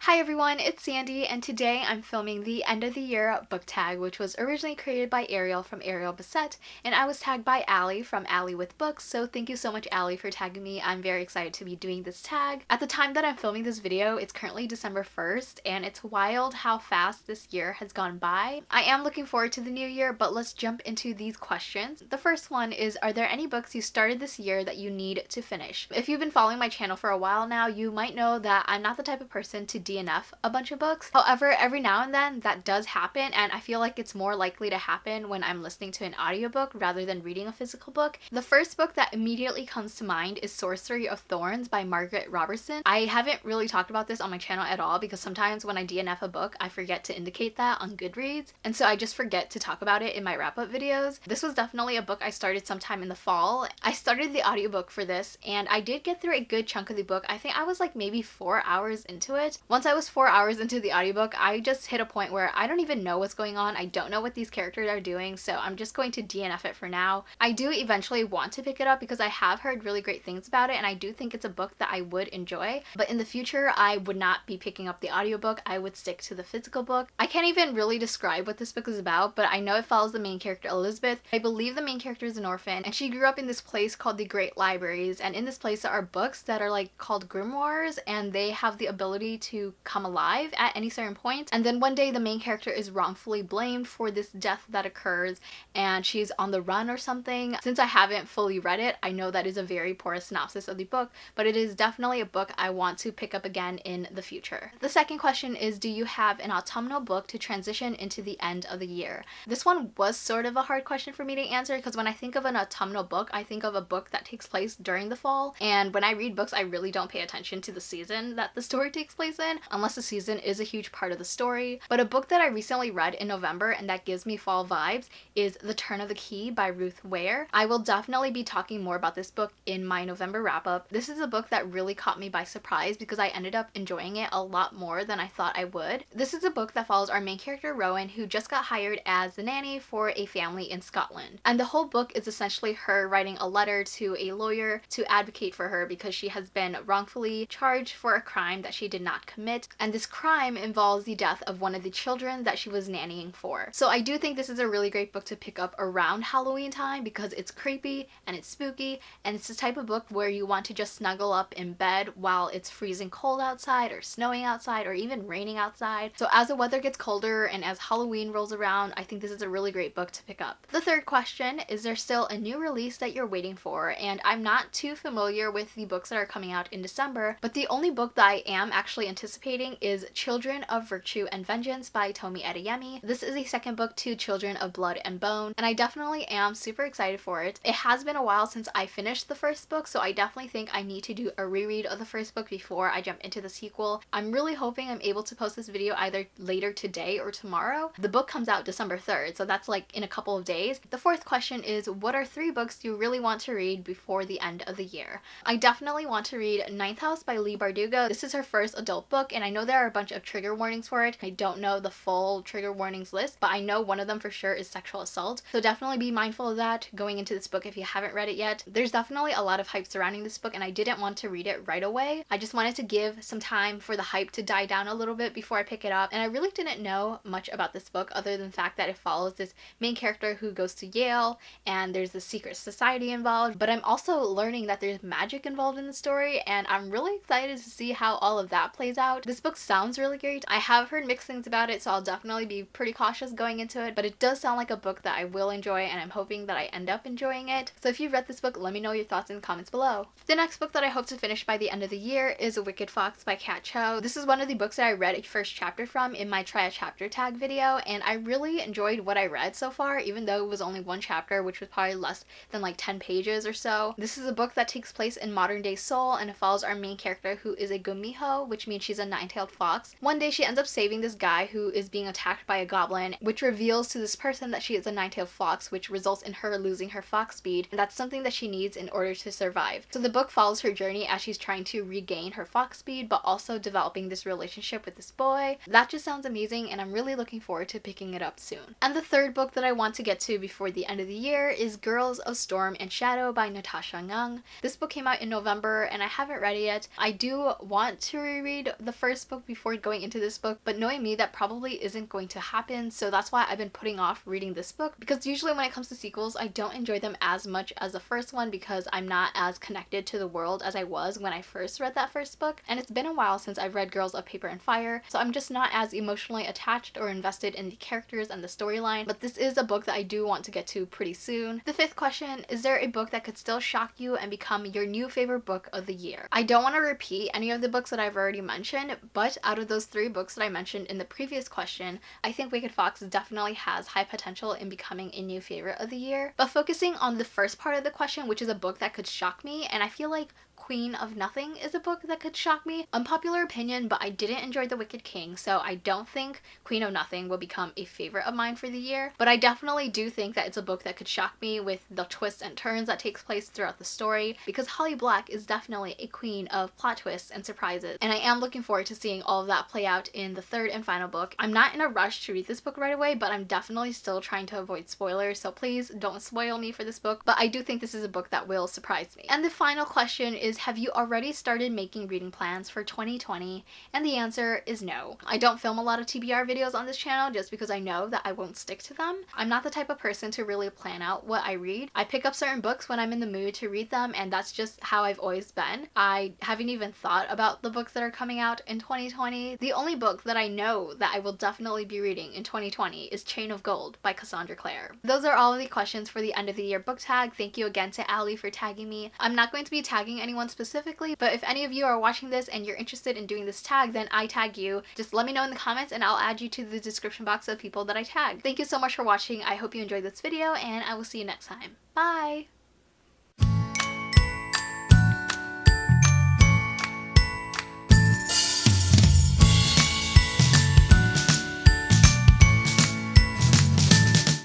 Hi everyone, it's Sandy, and today I'm filming the end of the year book tag, which was originally created by Ariel from Ariel Bissett, and I was tagged by Allie from alliewithbooks, so thank you so much Allie for tagging me. I'm very excited to be doing this tag. At the time that I'm filming this video, it's currently December 1st, and it's wild how fast this year has gone by. I am looking forward to the new year, but let's jump into these questions. The first one is, are there any books you started this year that you need to finish? If you've been following my channel for a while now, you might know that I'm not the type of person to DNF a bunch of books. However, every now and then that does happen, and I feel like it's more likely to happen when I'm listening to an audiobook rather than reading a physical book. The first book that immediately comes to mind is Sorcery of Thorns by Margaret Robertson. I haven't really talked about this on my channel at all because sometimes when I DNF a book, I forget to indicate that on Goodreads, and so I just forget to talk about it in my wrap-up videos. This was definitely a book I started sometime in the fall. I started the audiobook for this, and I did get through a good chunk of the book. I think I was like maybe 4 hours into it. Once I was 4 hours into the audiobook, I just hit a point where I don't even know what's going on. I don't know what these characters are doing, so I'm just going to DNF it for now. I do eventually want to pick it up because I have heard really great things about it, and I do think it's a book that I would enjoy, but in the future I would not be picking up the audiobook. I would stick to the physical book. I can't even really describe what this book is about, but I know it follows the main character Elizabeth. I believe the main character is an orphan, and she grew up in this place called the Great Libraries, and in this place there are books that are like called grimoires, and they have the ability to come alive at any certain point. And then one day the main character is wrongfully blamed for this death that occurs, and she's on the run or something. Since I haven't fully read it, I know that is a very poor synopsis of the book, but it is definitely a book I want to pick up again in the future. The second question is, do you have an autumnal book to transition into the end of the year? This one was sort of a hard question for me to answer because when I think of an autumnal book, I think of a book that takes place during the fall, and when I read books I really don't pay attention to the season that the story takes place in, unless the season is a huge part of the story. But a book that I recently read in November and that gives me fall vibes is The Turn of the Key by Ruth Ware. I will definitely be talking more about this book in my November wrap-up. This is a book that really caught me by surprise because I ended up enjoying it a lot more than I thought I would. This is a book that follows our main character Rowan, who just got hired as the nanny for a family in Scotland. And the whole book is essentially her writing a letter to a lawyer to advocate for her because she has been wrongfully charged for a crime that she did not commit, and this crime involves the death of one of the children that she was nannying for. So I do think this is a really great book to pick up around Halloween time because it's creepy and it's spooky, and it's the type of book where you want to just snuggle up in bed while it's freezing cold outside or snowing outside or even raining outside. So as the weather gets colder and as Halloween rolls around, I think this is a really great book to pick up. The third question, is there still a new release that you're waiting for? And I'm not too familiar with the books that are coming out in December, but the only book that I am actually anticipating is Children of Virtue and Vengeance by Tomi Adeyemi. This is a second book to Children of Blood and Bone, and I definitely am super excited for it. It has been a while since I finished the first book, so I definitely think I need to do a reread of the first book before I jump into the sequel. I'm really hoping I'm able to post this video either later today or tomorrow. The book comes out December 3rd, so that's like in a couple of days. The fourth question is, what are 3 books you really want to read before the end of the year? I definitely want to read Ninth House by Leigh Bardugo. This is her first adult book, and I know there are a bunch of trigger warnings for it. I don't know the full trigger warnings list, but I know one of them for sure is sexual assault, so definitely be mindful of that going into this book if you haven't read it yet. There's definitely a lot of hype surrounding this book, and I didn't want to read it right away. I just wanted to give some time for the hype to die down a little bit before I pick it up, and I really didn't know much about this book other than the fact that it follows this main character who goes to Yale, and there's a secret society involved, but I'm also learning that there's magic involved in the story, and I'm really excited to see how all of that plays out. This book sounds really great. I have heard mixed things about it, so I'll definitely be pretty cautious going into it, but it does sound like a book that I will enjoy, and I'm hoping that I end up enjoying it. So if you've read this book, let me know your thoughts in the comments below. The next book that I hope to finish by the end of the year is Wicked Fox by Kat Cho. This is one of the books that I read a first chapter from in my try a chapter tag video, and I really enjoyed what I read so far, even though it was only one chapter, which was probably less than like 10 pages or so. This is a book that takes place in modern day Seoul, and it follows our main character who is a gumiho, which means she's a nine-tailed fox. One day she ends up saving this guy who is being attacked by a goblin, which reveals to this person that she is a nine-tailed fox, which results in her losing her fox speed, and that's something that she needs in order to survive. So the book follows her journey as she's trying to regain her fox speed, but also developing this relationship with this boy. That just sounds amazing, and I'm really looking forward to picking it up soon. And the third book that I want to get to before the end of the year is Girls of Storm and Shadow by Natasha Ngung. This book came out in November, and I haven't read it yet. I do want to reread the first book before going into this book, but knowing me, that probably isn't going to happen, so that's why I've been putting off reading this book, because usually when it comes to sequels, I don't enjoy them as much as the first one because I'm not as connected to the world as I was when I first read that first book, and it's been a while since I've read Girls of Paper and Fire, so I'm just not as emotionally attached or invested in the characters and the storyline, but this is a book that I do want to get to pretty soon. The fifth question, is there a book that could still shock you and become your new favorite book of the year? I don't want to repeat any of the books that I've already mentioned, but out of those 3 books that I mentioned in the previous question, I think Wicked Fox definitely has high potential in becoming a new favorite of the year. But focusing on the first part of the question, which is a book that could shock me, and I feel like Queen of Nothing is a book that could shock me. Unpopular opinion, but I didn't enjoy The Wicked King, so I don't think Queen of Nothing will become a favorite of mine for the year, but I definitely do think that it's a book that could shock me with the twists and turns that takes place throughout the story, because Holly Black is definitely a queen of plot twists and surprises, and I am looking forward to seeing all of that play out in the 3rd and final book. I'm not in a rush to read this book right away, but I'm definitely still trying to avoid spoilers, so please don't spoil me for this book, but I do think this is a book that will surprise me. And the final question is, have you already started making reading plans for 2020? And the answer is no. I don't film a lot of TBR videos on this channel just because I know that I won't stick to them. I'm not the type of person to really plan out what I read. I pick up certain books when I'm in the mood to read them, and that's just how I've always been. I haven't even thought about the books that are coming out in 2020. The only book that I know that I will definitely be reading in 2020 is Chain of Gold by Cassandra Clare. Those are all of the questions for the end of the year book tag. Thank you again to Allie for tagging me. I'm not going to be tagging anyone specifically, but if any of you are watching this and you're interested in doing this tag, then I tag you. Just let me know in the comments and I'll add you to the description box of people that I tag. Thank you so much for watching. I hope you enjoyed this video, and I will see you next time. Bye!